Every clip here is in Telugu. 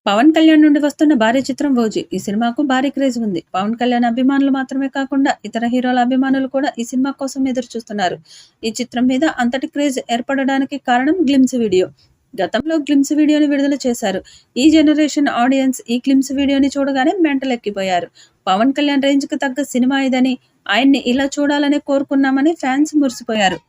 పవన్ కళ్యాణ్ నుండి వస్తున్న భారీ చిత్రం 'ఓజీ'. ఈ సినిమాకు భారీ క్రేజ్ ఉంది. పవన్ కళ్యాణ్ అభిమానులు మాత్రమే కాకుండా ఇతర హీరోల అభిమానులు కూడా ఈ సినిమా కోసం ఎదురు చూస్తున్నారు. ఈ చిత్రం మీద అంతటి క్రేజ్ ఏర్పడడానికి కారణం గ్లిమ్స్ వీడియో. గతంలో గ్లిమ్స్ వీడియోని విడుదల చేశారు. ఈ జనరేషన్ ఆడియన్స్ ఈ గ్లిమ్స్ వీడియోని చూడగానే మెంటలెక్కిపోయారు. పవన్ కళ్యాణ్ రేంజ్‌కి తగ్గ సినిమా ఇదని, ఆయన్ని ఇలా చూడాలనే కోరుకున్నామని ఫ్యాన్స్ మురిసిపోయారు.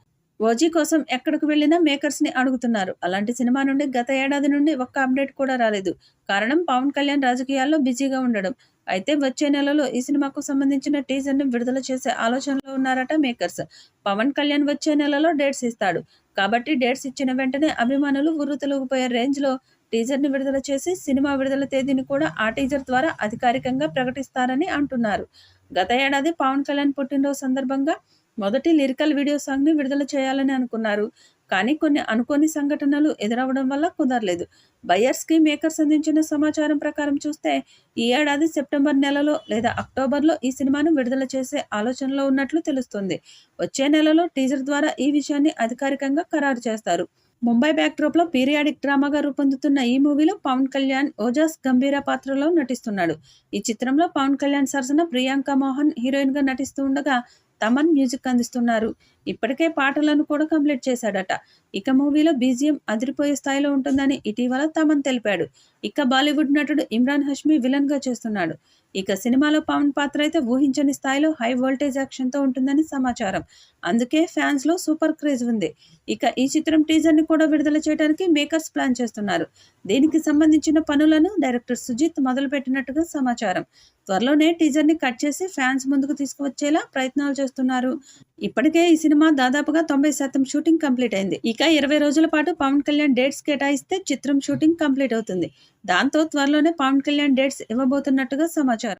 'ఓజీ' కోసం ఎక్కడికి వెళ్లినా మేకర్స్‌ని అడుగుతున్నారు. అలాంటి సినిమా నుండి గత ఏడాది నుండి ఒక్క అప్డేట్ కూడా రాలేదు. కారణం పవన్ కళ్యాణ్ రాజకీయాల్లో బిజీగా ఉండడం. అయితే వచ్చే నెలలో ఈ సినిమాకు సంబంధించిన టీజర్‌ని విడుదల చేసే ఆలోచనలో ఉన్నారట మేకర్స్. పవన్ కళ్యాణ్ వచ్చే నెలలో డేట్స్ ఇస్తాడు. కాబట్టి డేట్స్ ఇచ్చిన వెంటనే అభిమానులు ఉర్రూతలూగిపోయే రేంజ్‌లో టీజర్‌ని విడుదల చేసి సినిమా విడుదల తేదీని కూడా ఆ టీజర్ ద్వారా అధికారికంగా ప్రకటిస్తారని అంటున్నారు. గత ఏడాది పవన్ కళ్యాణ్ పుట్టినరోజు సందర్భంగా మొదటి లిరికల్ వీడియో సాంగ్‌ని విడుదల చేయాలని అనుకున్నారు. కానీ కొన్ని అనుకోని సంఘటనలు ఎదురవ్వడం వల్ల కుదరలేదు. బయ్యర్స్‌కి మేకర్స్ అందించిన సమాచారం ప్రకారం చూస్తే ఈ ఏడాది సెప్టెంబర్ నెలలో లేదా అక్టోబర్‌లో ఈ సినిమాను విడుదల చేసే ఆలోచనలో ఉన్నట్లు తెలుస్తోంది. వచ్చే నెలలో టీజర్ ద్వారా ఈ విషయాన్ని అధికారికంగా ఖరారు చేస్తారు. ముంబై బ్యాక్‌డ్రాప్‌లో పీరియాడిక్ డ్రామాగా రూపొందుతున్న ఈ మూవీలో పవన్ కళ్యాణ్ ఓజాస్ గంభీర పాత్రలో నటిస్తున్నాడు. ఈ చిత్రంలో పవన్ కళ్యాణ్ సరసన ప్రియాంక మోహన్ హీరోయిన్‌గా నటిస్తూ ఉండగా తమన్ మ్యూజిక్ అందిస్తున్నారు. ఇప్పటికే పాటలను కూడా కంప్లీట్ చేశాడట. ఇక మూవీలో బీజీఎం అదిరిపోయే స్థాయిలో ఉంటుందని ఇటీవల తమన్ తెలిపాడు. ఇక బాలీవుడ్ నటుడు ఇమ్రాన్ హష్మీ విలన్‌గా చేస్తున్నాడు. ఇక సినిమాలో పవన్ పాత్ర అయితే ఊహించని స్థాయిలో హై వోల్టేజ్ యాక్షన్‌తో ఉంటుందని సమాచారం. అందుకే ఫ్యాన్స్‌లో సూపర్ క్రేజ్ ఉంది. ఇక ఈ చిత్రం టీజర్‌ని కూడా విడుదల చేయడానికి మేకర్స్ ప్లాన్ చేస్తున్నారు. దీనికి సంబంధించిన పనులను డైరెక్టర్ సుజిత్ మొదలుపెట్టినట్టుగా సమాచారం. త్వరలోనే టీజర్‌ని కట్ చేసి ఫ్యాన్స్ ముందుకు తీసుకువచ్చేలా ప్రయత్నాలు చేస్తున్నారు. ఇప్పటికే ఈ సినిమా దాదాపుగా 90% షూటింగ్ కంప్లీట్ అయింది. ఇక 20 రోజుల పాటు పవన్ కళ్యాణ్ డేట్స్ కేటాయిస్తే చిత్రం షూటింగ్ కంప్లీట్ అవుతుంది. దాంతో త్వరలోనే పవన్ కళ్యాణ్ డేట్స్ ఇవ్వబోతున్నట్టుగా సమాచారం.